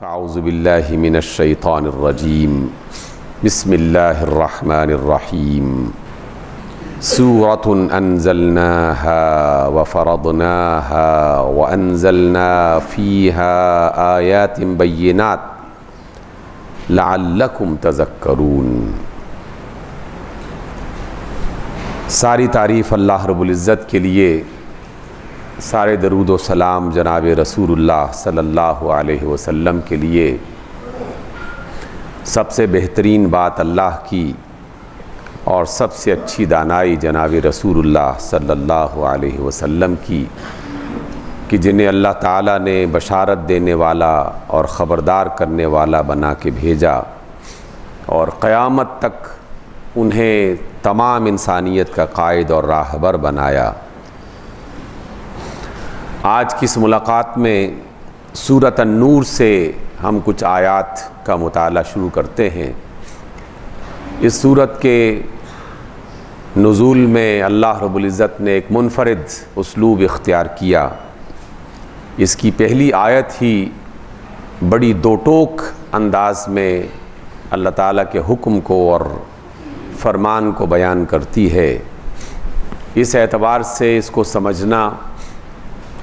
فاعوذ باللہ من الشیطان الرجیم بسم اللہ الرحمن الرحیم سورۃ انزلناها وفرضناها وانزلنا فیها آیات بینات لعلکم تذکرون۔ ساری تعریف اللہ رب العزت کے لیے، سارے درود و سلام جناب رسول اللہ صلی اللہ علیہ وسلم کے لیے۔ سب سے بہترین بات اللہ کی اور سب سے اچھی دانائی جناب رسول اللہ صلی اللہ علیہ وسلم کی، کہ جنہیں اللہ تعالیٰ نے بشارت دینے والا اور خبردار کرنے والا بنا کے بھیجا، اور قیامت تک انہیں تمام انسانیت کا قائد اور راہبر بنایا۔ آج کی اس ملاقات میں سورۃ النور سے ہم کچھ آیات کا مطالعہ شروع کرتے ہیں۔ اس سورت کے نزول میں اللہ رب العزت نے ایک منفرد اسلوب اختیار کیا۔ اس کی پہلی آیت ہی بڑی دو ٹوک انداز میں اللہ تعالیٰ کے حکم کو اور فرمان کو بیان کرتی ہے۔ اس اعتبار سے اس کو سمجھنا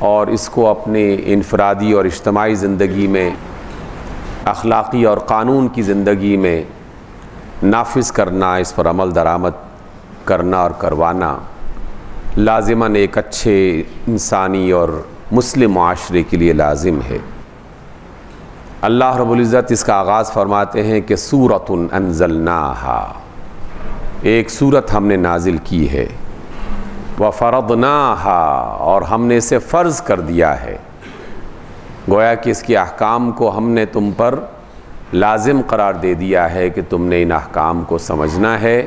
اور اس کو اپنی انفرادی اور اجتماعی زندگی میں، اخلاقی اور قانون کی زندگی میں نافذ کرنا، اس پر عمل درآمد کرنا اور کروانا لازماً ایک اچھے انسانی اور مسلم معاشرے کے لیے لازم ہے۔ اللہ رب العزت اس کا آغاز فرماتے ہیں کہ سورۃ انزلناہا، ایک سورت ہم نے نازل کی ہے، وَفَرَضْنَاهَا، اور ہم نے اسے فرض کر دیا ہے۔ گویا کہ اس کے احکام کو ہم نے تم پر لازم قرار دے دیا ہے کہ تم نے ان احکام کو سمجھنا ہے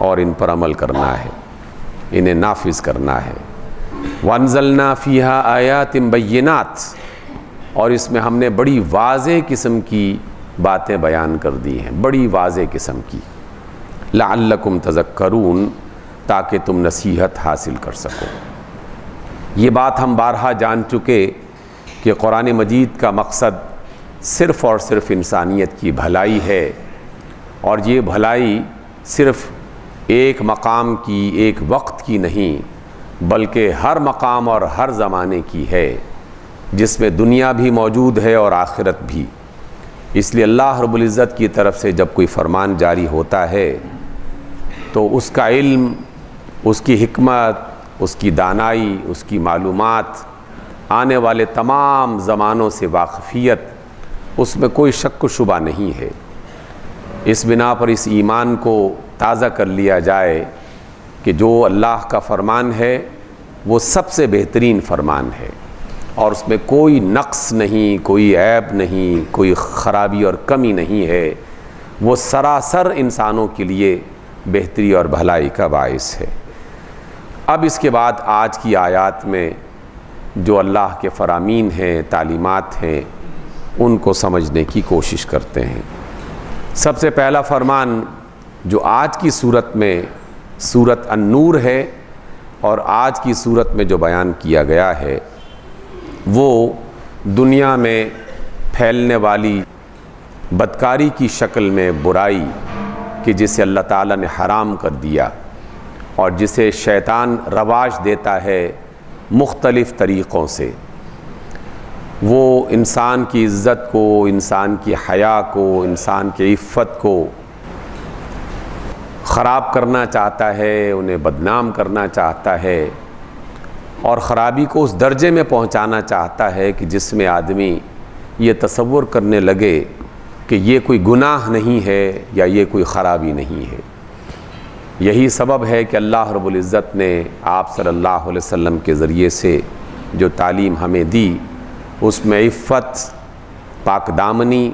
اور ان پر عمل کرنا ہے، انہیں نافذ کرنا ہے۔ وَأَنزَلْنَا فِيهَا آیَاتٍ بَيِّنَاتٍ، اور اس میں ہم نے بڑی واضح قسم کی باتیں بیان کر دی ہیں، بڑی واضح قسم کی، لَعَلَّكُمْ تَذَكَّرُونَ، تاکہ تم نصیحت حاصل کر سکو۔ یہ بات ہم بارہا جان چکے کہ قرآن مجید کا مقصد صرف اور صرف انسانیت کی بھلائی ہے، اور یہ بھلائی صرف ایک مقام کی، ایک وقت کی نہیں، بلکہ ہر مقام اور ہر زمانے کی ہے، جس میں دنیا بھی موجود ہے اور آخرت بھی۔ اس لیے اللہ رب العزت کی طرف سے جب کوئی فرمان جاری ہوتا ہے تو اس کا علم، اس کی حکمت، اس کی دانائی، اس کی معلومات، آنے والے تمام زمانوں سے واقفیت، اس میں کوئی شک و شبہ نہیں ہے۔ اس بنا پر اس ایمان کو تازہ کر لیا جائے کہ جو اللہ کا فرمان ہے وہ سب سے بہترین فرمان ہے، اور اس میں کوئی نقص نہیں، کوئی عیب نہیں، کوئی خرابی اور کمی نہیں ہے، وہ سراسر انسانوں کے لیے بہتری اور بھلائی کا باعث ہے۔ اب اس کے بعد آج کی آیات میں جو اللہ کے فرامین ہیں، تعلیمات ہیں، ان کو سمجھنے کی کوشش کرتے ہیں۔ سب سے پہلا فرمان جو آج کی صورت میں سورۃ النور ہے، اور آج کی صورت میں جو بیان کیا گیا ہے، وہ دنیا میں پھیلنے والی بدکاری کی شکل میں برائی، کہ جسے اللہ تعالیٰ نے حرام کر دیا اور جسے شیطان رواج دیتا ہے مختلف طریقوں سے۔ وہ انسان کی عزت کو، انسان کی حیا کو، انسان کی عفت کو خراب کرنا چاہتا ہے، انہیں بدنام کرنا چاہتا ہے، اور خرابی کو اس درجے میں پہنچانا چاہتا ہے کہ جس میں آدمی یہ تصور کرنے لگے کہ یہ کوئی گناہ نہیں ہے یا یہ کوئی خرابی نہیں ہے۔ یہی سبب ہے کہ اللہ رب العزت نے آپ صلی اللہ علیہ وسلم کے ذریعے سے جو تعلیم ہمیں دی، اس میں عفت، پاک دامنی،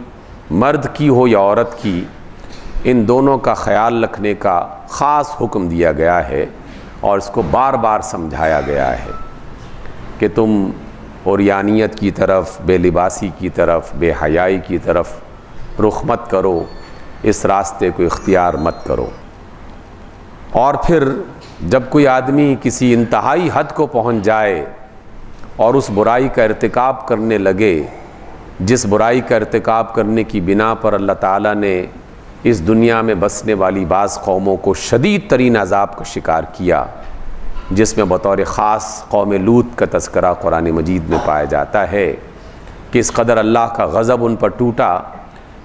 مرد کی ہو یا عورت کی، ان دونوں کا خیال رکھنے کا خاص حکم دیا گیا ہے، اور اس کو بار بار سمجھایا گیا ہے کہ تم عریانیت کی طرف، بے لباسی کی طرف، بے حیائی کی طرف رخ مت کرو، اس راستے کو اختیار مت کرو۔ اور پھر جب کوئی آدمی کسی انتہائی حد کو پہنچ جائے اور اس برائی کا ارتکاب کرنے لگے جس برائی کا ارتکاب کرنے کی بنا پر اللہ تعالیٰ نے اس دنیا میں بسنے والی بعض قوموں کو شدید ترین عذاب کا شکار کیا، جس میں بطور خاص قوم لوط کا تذکرہ قرآن مجید میں پایا جاتا ہے کہ اس قدر اللہ کا غضب ان پر ٹوٹا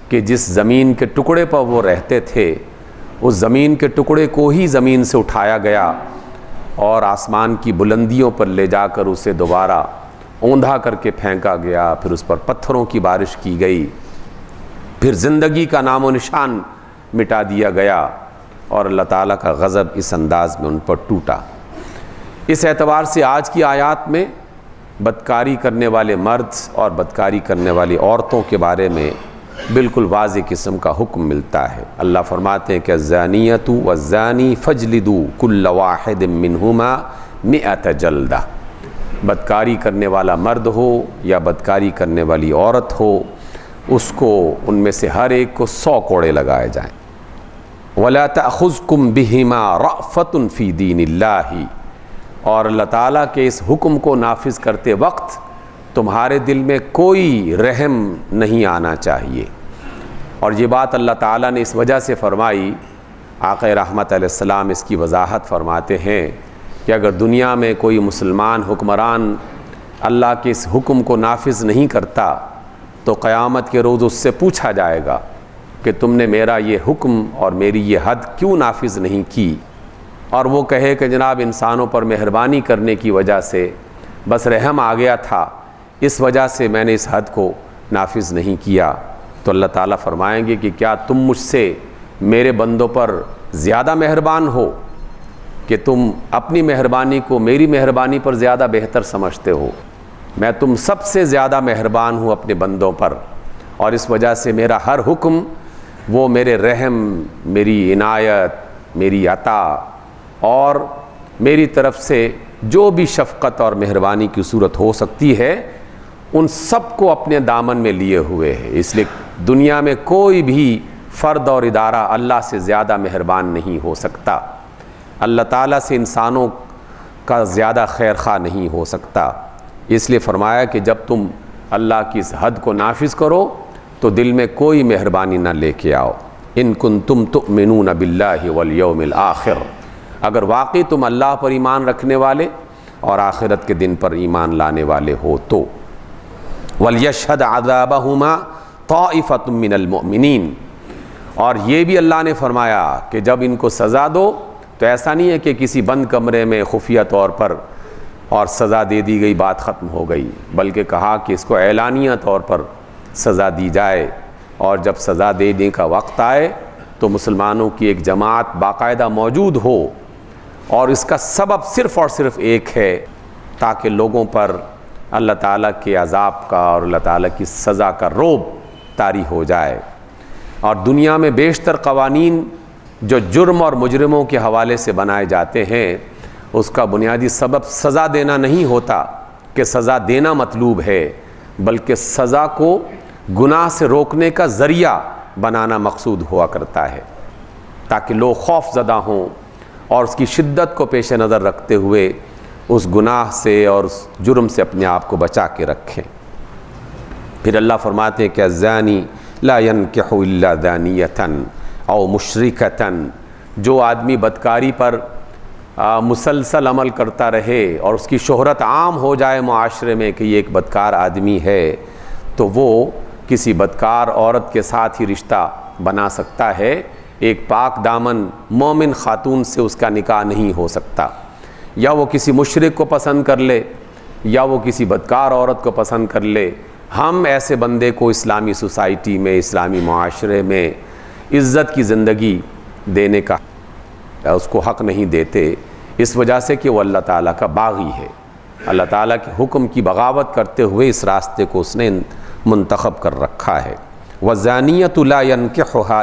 کہ جس زمین کے ٹکڑے پر وہ رہتے تھے اس زمین کے ٹکڑے کو ہی زمین سے اٹھایا گیا اور آسمان کی بلندیوں پر لے جا کر اسے دوبارہ اوندھا کر کے پھینکا گیا، پھر اس پر پتھروں کی بارش کی گئی، پھر زندگی کا نام و نشان مٹا دیا گیا، اور اللہ تعالیٰ کا غضب اس انداز میں ان پر ٹوٹا۔ اس اعتبار سے آج کی آیات میں بدکاری کرنے والے مرد اور بدکاری کرنے والی عورتوں کے بارے میں بالکل واضح قسم کا حکم ملتا ہے۔ اللہ فرماتے ہیں کہ الزانیۃ والزانی فاجلدوا کل واحد منہما 100 جلدہ، بدکاری کرنے والا مرد ہو یا بدکاری کرنے والی عورت ہو، اس کو ان میں سے ہر ایک کو 100 کوڑے لگائے جائیں۔ وَلَا تَأْخُذْكُمْ بِهِمَا رَأْفَةٌ فِي دِينِ اللَّهِ، اور اللہ تعالیٰ کے اس حکم کو نافذ کرتے وقت تمہارے دل میں کوئی رحم نہیں آنا چاہیے۔ اور یہ بات اللہ تعالیٰ نے اس وجہ سے فرمائی، آقا رحمت علیہ السلام اس کی وضاحت فرماتے ہیں کہ اگر دنیا میں کوئی مسلمان حکمران اللہ کے اس حکم کو نافذ نہیں کرتا تو قیامت کے روز اس سے پوچھا جائے گا کہ تم نے میرا یہ حکم اور میری یہ حد کیوں نافذ نہیں کی، اور وہ کہے کہ جناب انسانوں پر مہربانی کرنے کی وجہ سے بس رحم آ گیا تھا، اس وجہ سے میں نے اس حد کو نافذ نہیں کیا، تو اللہ تعالیٰ فرمائیں گے کہ کیا تم مجھ سے میرے بندوں پر زیادہ مہربان ہو کہ تم اپنی مہربانی کو میری مہربانی پر زیادہ بہتر سمجھتے ہو؟ میں تم سب سے زیادہ مہربان ہوں اپنے بندوں پر، اور اس وجہ سے میرا ہر حکم وہ میرے رحم، میری عنایت، میری عطا اور میری طرف سے جو بھی شفقت اور مہربانی کی صورت ہو سکتی ہے ان سب کو اپنے دامن میں لیے ہوئے ہے۔ اس لیے دنیا میں کوئی بھی فرد اور ادارہ اللہ سے زیادہ مہربان نہیں ہو سکتا، اللہ تعالیٰ سے انسانوں کا زیادہ خیر خواہ نہیں ہو سکتا۔ اس لیے فرمایا کہ جب تم اللہ کی اس حد کو نافذ کرو تو دل میں کوئی مہربانی نہ لے کے آؤ۔ ان کنتم تؤمنون باللہ والیوم الآخر، اگر واقعی تم اللہ پر ایمان رکھنے والے اور آخرت کے دن پر ایمان لانے والے ہو تو۔ وَلْيَشْهَدْ عَذَابَهُمَا طَائِفَةٌ مِّنَ الْمُؤْمِنِينَ، اور یہ بھی اللہ نے فرمایا کہ جب ان کو سزا دو تو ایسا نہیں ہے کہ کسی بند کمرے میں خفیہ طور پر اور سزا دے دی گئی، بات ختم ہو گئی، بلکہ کہا کہ اس کو اعلانیہ طور پر سزا دی جائے، اور جب سزا دینے کا وقت آئے تو مسلمانوں کی ایک جماعت باقاعدہ موجود ہو، اور اس کا سبب صرف اور صرف ایک ہے تاکہ لوگوں پر اللہ تعالیٰ کے عذاب کا اور اللہ تعالیٰ کی سزا کا رعب طاری ہو جائے۔ اور دنیا میں بیشتر قوانین جو جرم اور مجرموں کے حوالے سے بنائے جاتے ہیں اس کا بنیادی سبب سزا دینا نہیں ہوتا کہ سزا دینا مطلوب ہے، بلکہ سزا کو گناہ سے روکنے کا ذریعہ بنانا مقصود ہوا کرتا ہے، تاکہ لوگ خوف زدہ ہوں اور اس کی شدت کو پیش نظر رکھتے ہوئے اس گناہ سے اور اس جرم سے اپنے آپ کو بچا کے رکھیں۔ پھر اللہ فرماتے ہیں کہ الزانی لا ينکح الا زانیۃ او مشرکۃ، جو آدمی بدکاری پر مسلسل عمل کرتا رہے اور اس کی شہرت عام ہو جائے معاشرے میں کہ یہ ایک بدکار آدمی ہے، تو وہ کسی بدکار عورت کے ساتھ ہی رشتہ بنا سکتا ہے، ایک پاک دامن مومن خاتون سے اس کا نکاح نہیں ہو سکتا۔ یا وہ کسی مشرک کو پسند کر لے یا وہ کسی بدکار عورت کو پسند کر لے، ہم ایسے بندے کو اسلامی سوسائٹی میں، اسلامی معاشرے میں عزت کی زندگی دینے کا اس کو حق نہیں دیتے، اس وجہ سے کہ وہ اللہ تعالیٰ کا باغی ہے، اللہ تعالیٰ کے حکم کی بغاوت کرتے ہوئے اس راستے کو اس نے منتخب کر رکھا ہے۔ وَالزَّانِيَّةُ لَا يَنْكِحُهَا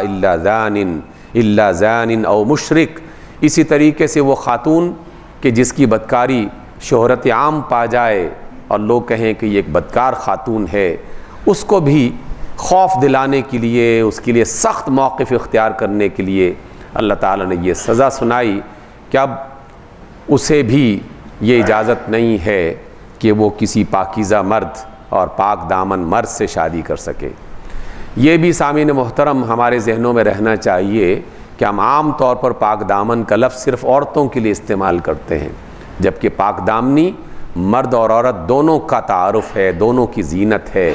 إِلَّا زَانٍ أَوْ مُشْرِكٌ، اسی طریقے سے وہ خاتون کہ جس کی بدکاری شہرت عام پا جائے اور لوگ کہیں کہ یہ ایک بدکار خاتون ہے، اس کو بھی خوف دلانے کے لیے، اس کے لیے سخت موقف اختیار کرنے کے لیے اللہ تعالیٰ نے یہ سزا سنائی کہ اب اسے بھی یہ اجازت نہیں ہے کہ وہ کسی پاکیزہ مرد اور پاک دامن مرد سے شادی کر سکے۔ یہ بھی سامعین محترم ہمارے ذہنوں میں رہنا چاہیے کہ ہم عام طور پر پاک دامن کا لفظ صرف عورتوں کے لیے استعمال کرتے ہیں، جبکہ پاک دامنی مرد اور عورت دونوں کا تعارف ہے، دونوں کی زینت ہے،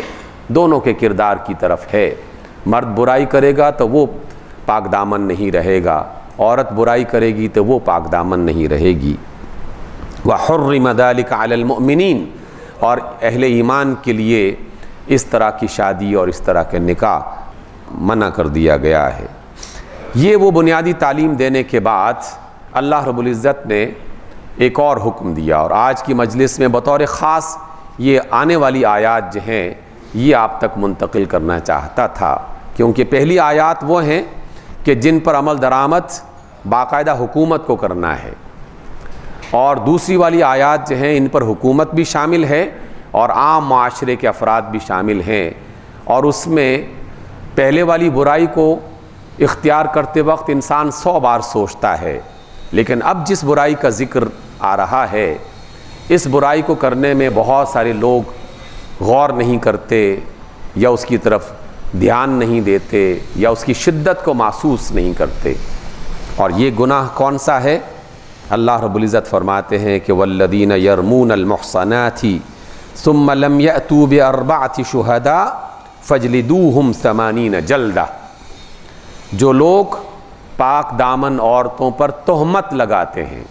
دونوں کے کردار کی طرف ہے۔ مرد برائی کرے گا تو وہ پاک دامن نہیں رہے گا، عورت برائی کرے گی تو وہ پاک دامن نہیں رہے گی۔ وَحُرِّمَ ذَلِكَ عَلَى الْمُؤْمِنِينَ، اور اہل ایمان کے لیے اس طرح کی شادی اور اس طرح کے نکاح منع کر دیا گیا ہے۔ یہ وہ بنیادی تعلیم دینے کے بعد اللہ رب العزت نے ایک اور حکم دیا، اور آج کی مجلس میں بطور خاص یہ آنے والی آیات جو ہیں یہ آپ تک منتقل کرنا چاہتا تھا، کیونکہ پہلی آیات وہ ہیں کہ جن پر عمل درآمد باقاعدہ حکومت کو کرنا ہے، اور دوسری والی آیات جو ہیں ان پر حکومت بھی شامل ہے اور عام معاشرے کے افراد بھی شامل ہیں، اور اس میں پہلے والی برائی کو اختیار کرتے وقت انسان 100 بار سوچتا ہے، لیکن اب جس برائی کا ذکر آ رہا ہے اس برائی کو کرنے میں بہت سارے لوگ غور نہیں کرتے، یا اس کی طرف دھیان نہیں دیتے، یا اس کی شدت کو محسوس نہیں کرتے۔ اور یہ گناہ کون سا ہے؟ اللہ رب العزت فرماتے ہیں کہ والذین یرمون المحصنات ثم لم یأتوا بأربعة شہداء فاجلدوہم 80 جلدہ، جو لوگ پاک دامن عورتوں پر تہمت لگاتے ہیں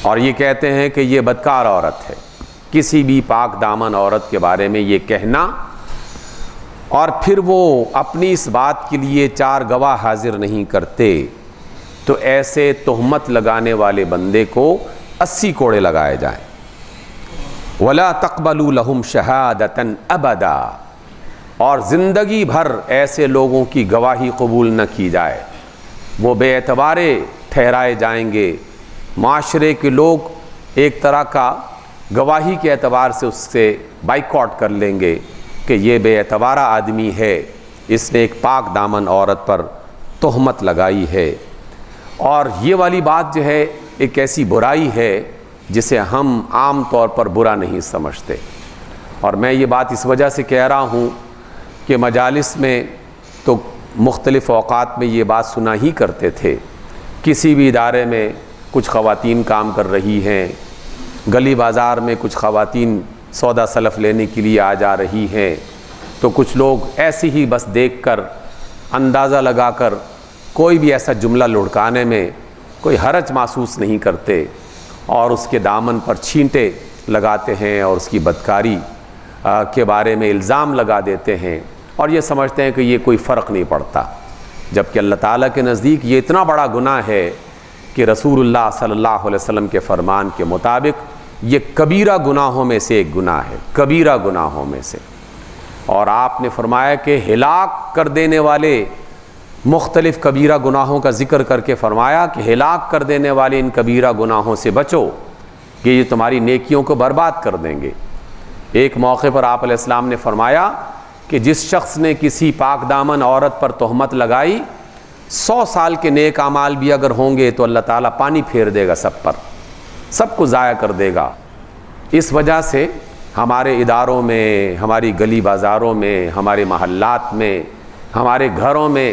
اور یہ کہتے ہیں کہ یہ بدکار عورت ہے، کسی بھی پاک دامن عورت کے بارے میں یہ کہنا، اور پھر وہ اپنی اس بات کے لیے 4 گواہ حاضر نہیں کرتے، تو ایسے تہمت لگانے والے بندے کو 80 کوڑے لگائے جائیں۔ وَلَا تَقْبَلُوا لَهُمْ شَهَادَةً أَبَدًا، اور زندگی بھر ایسے لوگوں کی گواہی قبول نہ کی جائے، وہ بے اعتبارے ٹھہرائے جائیں گے۔ معاشرے کے لوگ ایک طرح کا گواہی کے اعتبار سے اس سے بائیکاٹ کر لیں گے کہ یہ بے اعتبارہ آدمی ہے، اس نے ایک پاک دامن عورت پر تہمت لگائی ہے۔ اور یہ والی بات جو ہے ایک ایسی برائی ہے جسے ہم عام طور پر برا نہیں سمجھتے، اور میں یہ بات اس وجہ سے کہہ رہا ہوں کہ مجالس میں تو مختلف اوقات میں یہ بات سنا ہی کرتے تھے، کسی بھی ادارے میں کچھ خواتین کام کر رہی ہیں، گلی بازار میں کچھ خواتین سودا سلف لینے کے لیے آ جا رہی ہیں، تو کچھ لوگ ایسے ہی بس دیکھ کر اندازہ لگا کر کوئی بھی ایسا جملہ لڑکانے میں کوئی حرج محسوس نہیں کرتے، اور اس کے دامن پر چھینٹے لگاتے ہیں اور اس کی بدکاری کے بارے میں الزام لگا دیتے ہیں، اور یہ سمجھتے ہیں کہ یہ کوئی فرق نہیں پڑتا، جبکہ اللہ تعالیٰ کے نزدیک یہ اتنا بڑا گناہ ہے کہ رسول اللہ صلی اللہ علیہ وسلم کے فرمان کے مطابق یہ کبیرہ گناہوں میں سے ایک گناہ ہے، کبیرہ گناہوں میں سے۔ اور آپ نے فرمایا کہ ہلاک کر دینے والے مختلف کبیرہ گناہوں کا ذکر کر کے فرمایا کہ ہلاک کر دینے والے ان کبیرہ گناہوں سے بچو کہ یہ تمہاری نیکیوں کو برباد کر دیں گے۔ ایک موقع پر آپ علیہ السلام نے فرمایا کہ جس شخص نے کسی پاک دامن عورت پر تہمت لگائی، 100 سال کے نیک اعمال بھی اگر ہوں گے تو اللہ تعالیٰ پانی پھیر دے گا سب پر، سب کو ضائع کر دے گا۔ اس وجہ سے ہمارے اداروں میں، ہماری گلی بازاروں میں، ہمارے محلات میں، ہمارے گھروں میں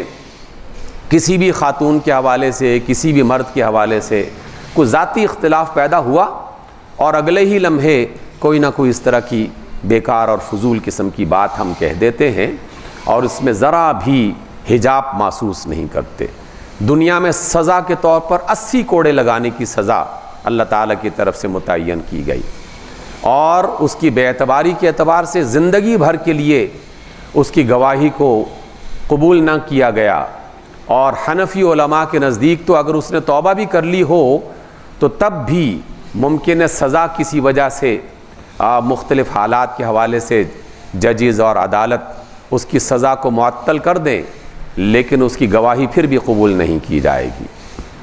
کسی بھی خاتون کے حوالے سے، کسی بھی مرد کے حوالے سے کوئی ذاتی اختلاف پیدا ہوا اور اگلے ہی لمحے کوئی نہ کوئی اس طرح کی بیکار اور فضول قسم کی بات ہم کہہ دیتے ہیں، اور اس میں ذرا بھی حجاب محسوس نہیں کرتے۔ دنیا میں سزا کے طور پر 80 کوڑے لگانے کی سزا اللہ تعالیٰ کی طرف سے متعین کی گئی، اور اس کی بے اعتباری کے اعتبار سے زندگی بھر کے لیے اس کی گواہی کو قبول نہ کیا گیا۔ اور حنفی علماء کے نزدیک تو اگر اس نے توبہ بھی کر لی ہو تو تب بھی ممکن ہے سزا کسی وجہ سے مختلف حالات کے حوالے سے ججز اور عدالت اس کی سزا کو معطل کر دیں، لیکن اس کی گواہی پھر بھی قبول نہیں کی جائے گی۔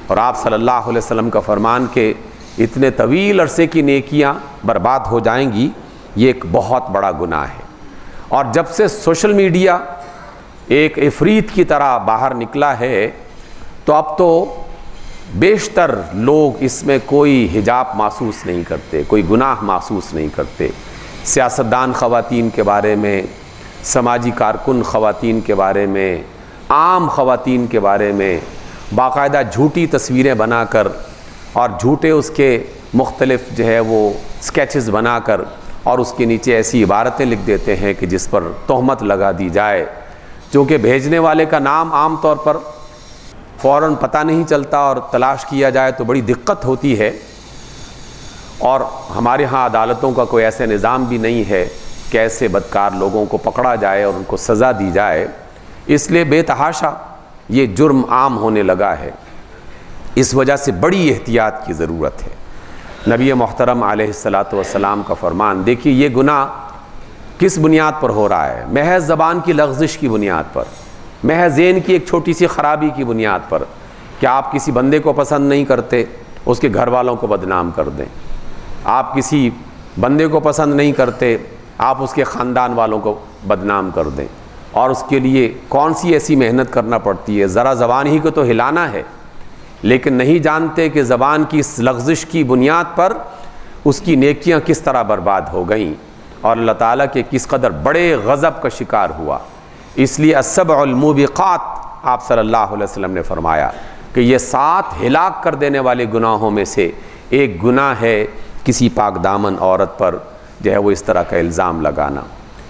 اور آپ صلی اللہ علیہ وسلم کا فرمان کہ اتنے طویل عرصے کی نیکیاں برباد ہو جائیں گی، یہ ایک بہت بڑا گناہ ہے۔ اور جب سے سوشل میڈیا ایک عفریت کی طرح باہر نکلا ہے تو اب تو بیشتر لوگ اس میں کوئی حجاب محسوس نہیں کرتے، کوئی گناہ محسوس نہیں کرتے۔ سیاستدان خواتین کے بارے میں، سماجی کارکن خواتین کے بارے میں، عام خواتین کے بارے میں باقاعدہ جھوٹی تصویریں بنا کر اور جھوٹے اس کے مختلف جو ہے وہ سکیچز بنا کر اور اس کے نیچے ایسی عبارتیں لکھ دیتے ہیں کہ جس پر تہمت لگا دی جائے، چونکہ بھیجنے والے کا نام عام طور پر فوراً پتہ نہیں چلتا اور تلاش کیا جائے تو بڑی دقت ہوتی ہے، اور ہمارے ہاں عدالتوں کا کوئی ایسا نظام بھی نہیں ہے کہ ایسے بدکار لوگوں کو پکڑا جائے اور ان کو سزا دی جائے، اس لیے بے تحاشا یہ جرم عام ہونے لگا ہے۔ اس وجہ سے بڑی احتیاط کی ضرورت ہے۔ نبی محترم علیہ السلام کا فرمان دیکھیے، یہ گناہ کس بنیاد پر ہو رہا ہے؟ محض زبان کی لغزش کی بنیاد پر، محض ذہن کی ایک چھوٹی سی خرابی کی بنیاد پر کہ آپ کسی بندے کو پسند نہیں کرتے، اس کے گھر والوں کو بدنام کر دیں۔ آپ کسی بندے کو پسند نہیں کرتے، آپ اس کے خاندان والوں کو بدنام کر دیں، اور اس کے لیے کون سی ایسی محنت کرنا پڑتی ہے؟ ذرا زبان ہی کو تو ہلانا ہے، لیکن نہیں جانتے کہ زبان کی اس لغزش کی بنیاد پر اس کی نیکیاں کس طرح برباد ہو گئیں اور اللہ تعالیٰ کے کس قدر بڑے غضب کا شکار ہوا۔ اس لیے السبع الموبقات آپ صلی اللہ علیہ وسلم نے فرمایا کہ یہ 7 ہلاک کر دینے والے گناہوں میں سے ایک گناہ ہے کسی پاک دامن عورت پر جو ہے وہ اس طرح کا الزام لگانا۔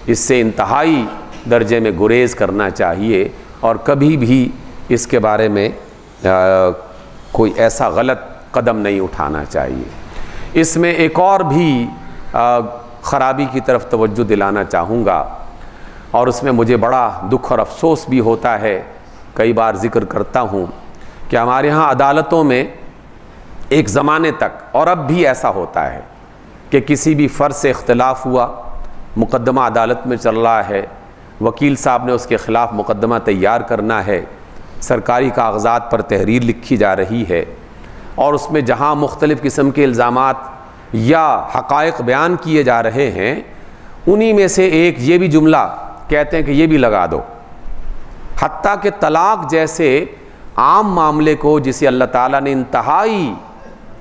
اس سے انتہائی درجے میں گریز کرنا چاہیے اور کبھی بھی اس کے بارے میں کوئی ایسا غلط قدم نہیں اٹھانا چاہیے۔ اس میں ایک اور بھی خرابی کی طرف توجہ دلانا چاہوں گا، اور اس میں مجھے بڑا دکھ اور افسوس بھی ہوتا ہے، کئی بار ذکر کرتا ہوں کہ ہمارے ہاں عدالتوں میں ایک زمانے تک اور اب بھی ایسا ہوتا ہے کہ کسی بھی فرض سے اختلاف ہوا، مقدمہ عدالت میں چل رہا ہے، وکیل صاحب نے اس کے خلاف مقدمہ تیار کرنا ہے، سرکاری کاغذات پر تحریر لکھی جا رہی ہے، اور اس میں جہاں مختلف قسم کے الزامات یا حقائق بیان کیے جا رہے ہیں، انہی میں سے ایک یہ بھی جملہ کہتے ہیں کہ یہ بھی لگا دو، حتیٰ کہ طلاق جیسے عام معاملے کو جسے اللہ تعالیٰ نے انتہائی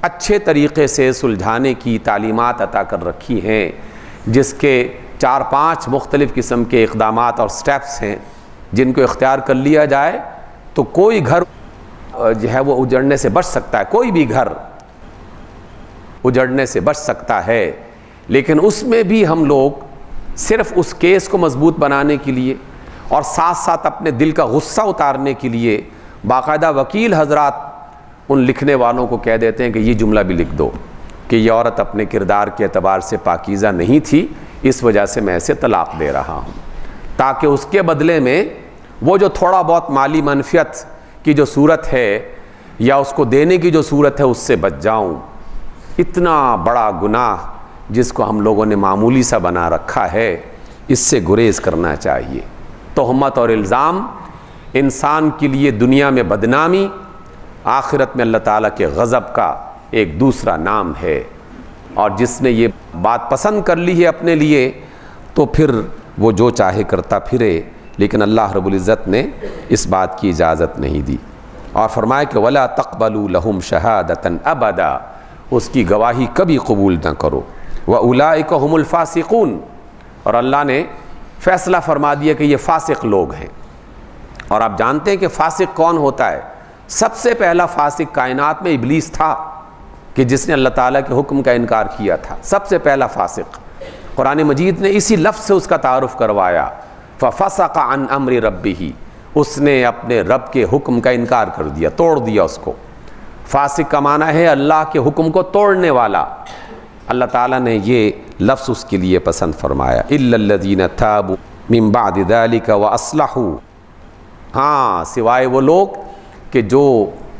اچھے طریقے سے سلجھانے کی تعلیمات عطا کر رکھی ہیں، جس کے 4-5 مختلف قسم کے اقدامات اور سٹیپس ہیں، جن کو اختیار کر لیا جائے تو کوئی گھر جو ہے وہ اجڑنے سے بچ سکتا ہے، کوئی بھی گھر اجڑنے سے بچ سکتا ہے۔ لیکن اس میں بھی ہم لوگ صرف اس کیس کو مضبوط بنانے کے لیے اور ساتھ ساتھ اپنے دل کا غصہ اتارنے کے لیے باقاعدہ وکیل حضرات ان لکھنے والوں کو کہہ دیتے ہیں کہ یہ جملہ بھی لکھ دو کہ یہ عورت اپنے کردار کے اعتبار سے پاکیزہ نہیں تھی، اس وجہ سے میں اسے طلاق دے رہا ہوں، تاکہ اس کے بدلے میں وہ جو تھوڑا بہت مالی منفعت کی جو صورت ہے یا اس کو دینے کی جو صورت ہے اس سے بچ جاؤں۔ اتنا بڑا گناہ جس کو ہم لوگوں نے معمولی سا بنا رکھا ہے، اس سے گریز کرنا چاہیے۔ تہمت اور الزام انسان کے لیے دنیا میں بدنامی، آخرت میں اللہ تعالیٰ کے غضب کا ایک دوسرا نام ہے، اور جس نے یہ بات پسند کر لی ہے اپنے لیے تو پھر وہ جو چاہے کرتا پھرے، لیکن اللہ رب العزت نے اس بات کی اجازت نہیں دی، اور فرمایا کہ وَلَا تَقْبَلُوا لَهُمْ شَهَادَةً أَبَدًا، اس کی گواہی کبھی قبول نہ کرو۔ وَأُولَٰئِكَ هُمُ الْفَاسِقُونَ، اور اللہ نے فیصلہ فرما دیا کہ یہ فاسق لوگ ہیں۔ اور آپ جانتے ہیں کہ فاسق کون ہوتا ہے؟ سب سے پہلا فاسق کائنات میں ابلیس تھا، کہ جس نے اللہ تعالیٰ کے حکم کا انکار کیا تھا، سب سے پہلا فاسق۔ قرآن مجید نے اسی لفظ سے اس کا تعارف کروایا، فَفَسَقَ عَنْ أَمْرِ رَبِّهِ، اس نے اپنے رب کے حکم کا انکار کر دیا، توڑ دیا اس کو۔ فاسق کا معنی ہے اللہ کے حکم کو توڑنے والا۔ اللہ تعالیٰ نے یہ لفظ اس کے لیے پسند فرمایا، إِلَّا الَّذِينَ تَابُوا مِن بَعْدِ ذَلِكَ وَأَصْلَحُوا، ہاں سوائے وہ لوگ کہ جو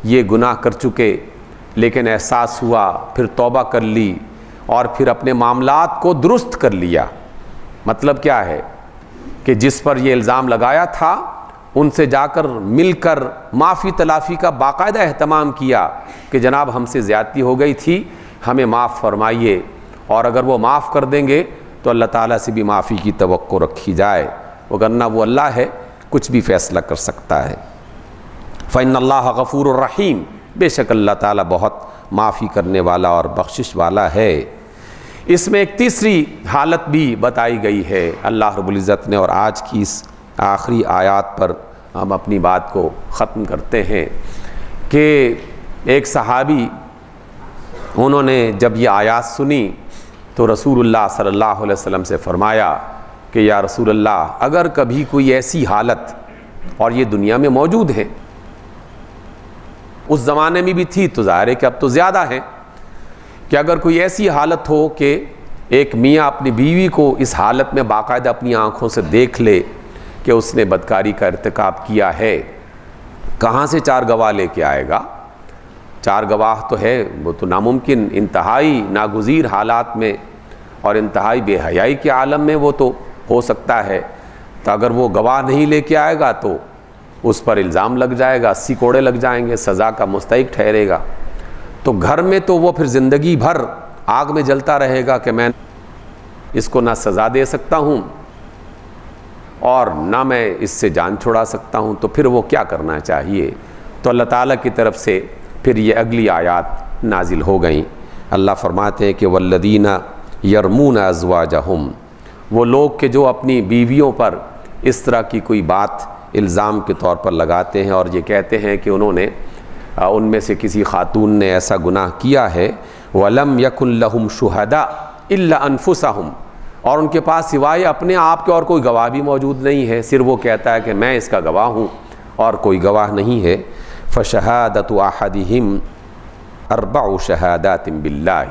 یہ گناہ کر چکے لیکن احساس ہوا، پھر توبہ کر لی اور پھر اپنے معاملات کو درست کر لیا۔ مطلب کیا ہے کہ جس پر یہ الزام لگایا تھا ان سے جا کر مل کر معافی تلافی کا باقاعدہ اہتمام کیا کہ جناب ہم سے زیادتی ہو گئی تھی، ہمیں معاف فرمائیے، اور اگر وہ معاف کر دیں گے تو اللہ تعالیٰ سے بھی معافی کی توقع رکھی جائے، وگرنہ وہ اللہ ہے، کچھ بھی فیصلہ کر سکتا ہے۔ فَإِنَّ اللَّهَ غَفُورٌ رَحِيمٌ، بے شک اللہ تعالیٰ بہت معافی کرنے والا اور بخشش والا ہے۔ اس میں ایک تیسری حالت بھی بتائی گئی ہے اللہ رب العزت نے، اور آج کی اس آخری آیات پر ہم اپنی بات کو ختم کرتے ہیں کہ ایک صحابی انہوں نے جب یہ آیات سنی تو رسول اللہ صلی اللہ علیہ وسلم سے فرمایا کہ یا رسول اللہ، اگر کبھی کوئی ایسی حالت، اور یہ دنیا میں موجود ہے، اس زمانے میں بھی تھی تو ظاہر ہے کہ اب تو زیادہ ہے، کہ اگر کوئی ایسی حالت ہو کہ ایک میاں اپنی بیوی کو اس حالت میں باقاعدہ اپنی آنکھوں سے دیکھ لے کہ اس نے بدکاری کا ارتکاب کیا ہے، کہاں سے 4 گواہ لے کے آئے گا؟ 4 گواہ تو ہے، وہ تو ناممکن، انتہائی ناگزیر حالات میں اور انتہائی بے حیائی کے عالم میں وہ تو ہو سکتا ہے، تو اگر وہ گواہ نہیں لے کے آئے گا تو اس پر الزام لگ جائے گا، 80 کوڑے لگ جائیں گے، سزا کا مستحق ٹھہرے گا، تو گھر میں تو وہ پھر زندگی بھر آگ میں جلتا رہے گا کہ میں اس کو نہ سزا دے سکتا ہوں اور نہ میں اس سے جان چھڑا سکتا ہوں، تو پھر وہ کیا کرنا چاہیے؟ تو اللہ تعالیٰ کی طرف سے پھر یہ اگلی آیات نازل ہو گئیں۔ اللہ فرماتے ہیں کہ والذین یرمون ازواجہم، وہ لوگ کہ جو اپنی بیویوں پر اس طرح کی کوئی بات الزام کے طور پر لگاتے ہیں اور یہ کہتے ہیں کہ انہوں نے ان میں سے کسی خاتون نے ایسا گناہ کیا ہے، وَلَمْ يَكُنْ لَهُمْ شُهَدَاء إِلَّا أَنفُسَهُمْ، اور ان کے پاس سوائے اپنے آپ کے اور کوئی گواہ بھی موجود نہیں ہے، صرف وہ کہتا ہے کہ میں اس کا گواہ ہوں اور کوئی گواہ نہیں ہے، فَشَهَادَةُ أَحَدِهِمْ 4 شَهَادَاتٍ بِاللَّهِ،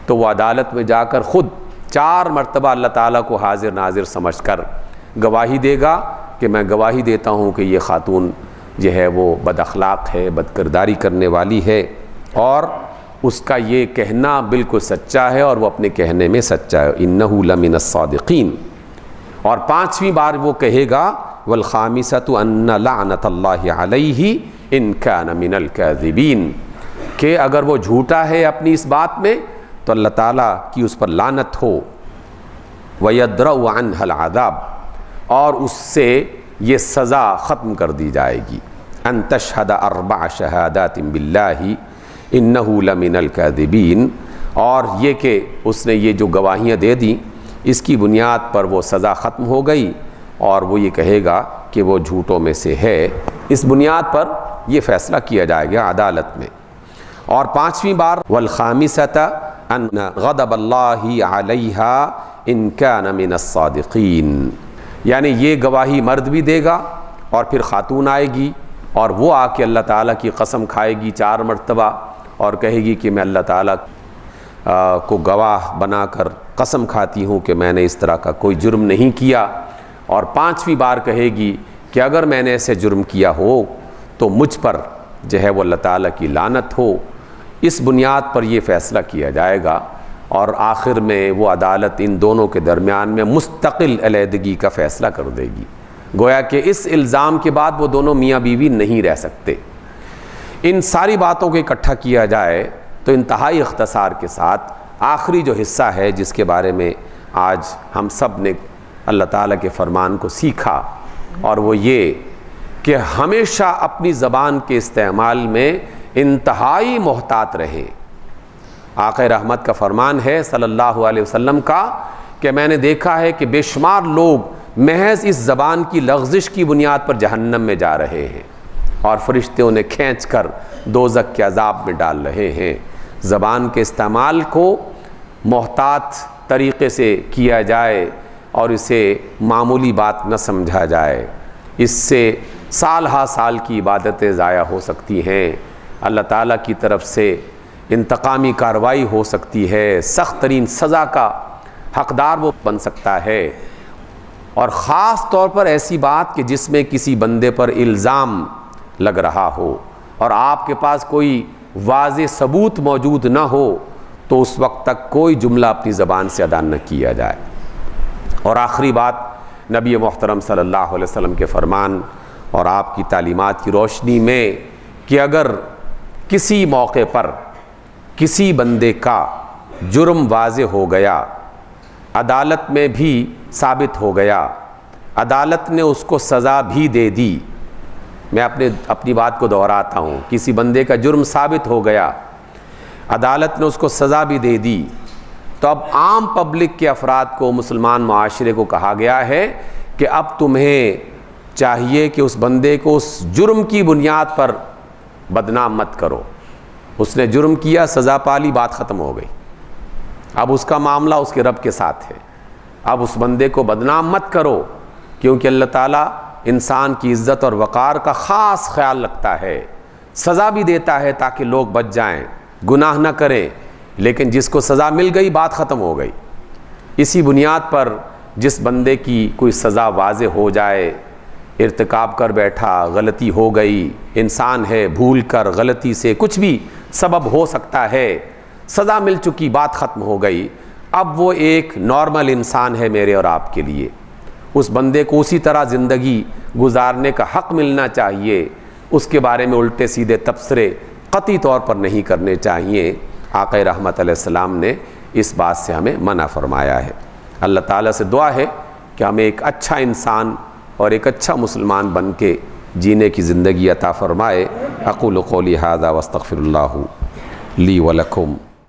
تو وہ عدالت میں جا کر خود 4 مرتبہ اللہ تعالیٰ کو حاضر ناظر سمجھ کر گواہی دے گا کہ میں گواہی دیتا ہوں کہ یہ خاتون جو ہے وہ بد اخلاق ہے، بد کرداری کرنے والی ہے، اور اس کا یہ کہنا بالکل سچا ہے اور وہ اپنے کہنے میں سچا ہے، اِنَّهُ لَمِنَ الصَّادِقِينَ، اور 5ویں بار وہ کہے گا وَالْخَامِسَةُ أَنَّ لَعْنَةَ اللَّهِ عَلَيْهِ إِن كَانَ مِنَ الْكَاذِبِينَ، کہ اگر وہ جھوٹا ہے اپنی اس بات میں تو اللہ تعالیٰ کی اس پر لعنت ہو، وَيَدْرَأُ عَنْهَا الْعَذَابَ، اور اس سے یہ سزا ختم کر دی جائے گی، أَن تَشْهَدَ 4 شَهَادَاتٍ بِاللَّهِ إِنَّهُ لَمِنَ الْكَاذِبِينَ، اور یہ کہ اس نے یہ جو گواہیاں دے دیں اس کی بنیاد پر وہ سزا ختم ہو گئی اور وہ یہ کہے گا کہ وہ جھوٹوں میں سے ہے، اس بنیاد پر یہ فیصلہ کیا جائے گا عدالت میں۔ اور 5ویں بار وَالْخَامِسَةَ أَنَّ غَضَبَ اللَّهِ عَلَيْهَا إِن كَانَ مِنَ الصَّادِقِينَ، یعنی یہ گواہی مرد بھی دے گا اور پھر خاتون آئے گی اور وہ آ کے اللہ تعالیٰ کی قسم کھائے گی 4 مرتبہ اور کہے گی کہ میں اللہ تعالیٰ کو گواہ بنا کر قسم کھاتی ہوں کہ میں نے اس طرح کا کوئی جرم نہیں کیا، اور 5ویں بار کہے گی کہ اگر میں نے ایسے جرم کیا ہو تو مجھ پر جو ہے وہ اللہ تعالیٰ کی لعنت ہو۔ اس بنیاد پر یہ فیصلہ کیا جائے گا اور آخر میں وہ عدالت ان دونوں کے درمیان میں مستقل علیحدگی کا فیصلہ کر دے گی، گویا کہ اس الزام کے بعد وہ دونوں میاں بیوی نہیں رہ سکتے۔ ان ساری باتوں کو اکٹھا کیا جائے تو انتہائی اختصار کے ساتھ آخری جو حصہ ہے جس کے بارے میں آج ہم سب نے اللہ تعالیٰ کے فرمان کو سیکھا، اور وہ یہ کہ ہمیشہ اپنی زبان کے استعمال میں انتہائی محتاط رہیں۔ آقا رحمت کا فرمان ہے صلی اللہ علیہ وسلم کا کہ میں نے دیکھا ہے کہ بے شمار لوگ محض اس زبان کی لغزش کی بنیاد پر جہنم میں جا رہے ہیں اور فرشتے انہیں کھینچ کر دوزخ کے عذاب میں ڈال رہے ہیں۔ زبان کے استعمال کو محتاط طریقے سے کیا جائے اور اسے معمولی بات نہ سمجھا جائے، اس سے سال ہا سال کی عبادتیں ضائع ہو سکتی ہیں، اللہ تعالیٰ کی طرف سے انتقامی کارروائی ہو سکتی ہے، سخت ترین سزا کا حقدار وہ بن سکتا ہے، اور خاص طور پر ایسی بات کہ جس میں کسی بندے پر الزام لگ رہا ہو اور آپ کے پاس کوئی واضح ثبوت موجود نہ ہو تو اس وقت تک کوئی جملہ اپنی زبان سے ادا نہ کیا جائے۔ اور آخری بات، نبی محترم صلی اللہ علیہ وسلم کے فرمان اور آپ کی تعلیمات کی روشنی میں کہ اگر کسی موقع پر کسی بندے کا جرم واضح ہو گیا، عدالت میں بھی ثابت ہو گیا، عدالت نے اس کو سزا بھی دے دی، میں اپنی بات کو دہراتا ہوں، کسی بندے کا جرم ثابت ہو گیا، عدالت نے اس کو سزا بھی دے دی، تو اب عام پبلک کے افراد کو، مسلمان معاشرے کو کہا گیا ہے کہ اب تمہیں چاہیے کہ اس بندے کو اس جرم کی بنیاد پر بدنام مت کرو. اس نے جرم کیا، سزا پالی، بات ختم ہو گئی. اب اس کا معاملہ اس کے رب کے ساتھ ہے. اب اس بندے کو بدنام مت کرو، کیونکہ اللہ تعالیٰ انسان کی عزت اور وقار کا خاص خیال رکھتا ہے. سزا بھی دیتا ہے تاکہ لوگ بچ جائیں، گناہ نہ کریں، لیکن جس کو سزا مل گئی بات ختم ہو گئی. اسی بنیاد پر جس بندے کی کوئی سزا واضح ہو جائے، ارتکاب کر بیٹھا، غلطی ہو گئی، انسان ہے، بھول کر غلطی سے کچھ بھی سبب ہو سکتا ہے، سزا مل چکی، بات ختم ہو گئی. اب وہ ایک نارمل انسان ہے میرے اور آپ کے لیے. اس بندے کو اسی طرح زندگی گزارنے کا حق ملنا چاہیے. اس کے بارے میں الٹے سیدھے تبصرے قطعی طور پر نہیں کرنے چاہیے. آقا رحمت علیہ السلام نے اس بات سے ہمیں منع فرمایا ہے. اللہ تعالیٰ سے دعا ہے کہ ہمیں ایک اچھا انسان اور ایک اچھا مسلمان بن کے جینے کی زندگی عطا فرمائے. اقول قولی ھذا واستغفر اللہ لی ولکم.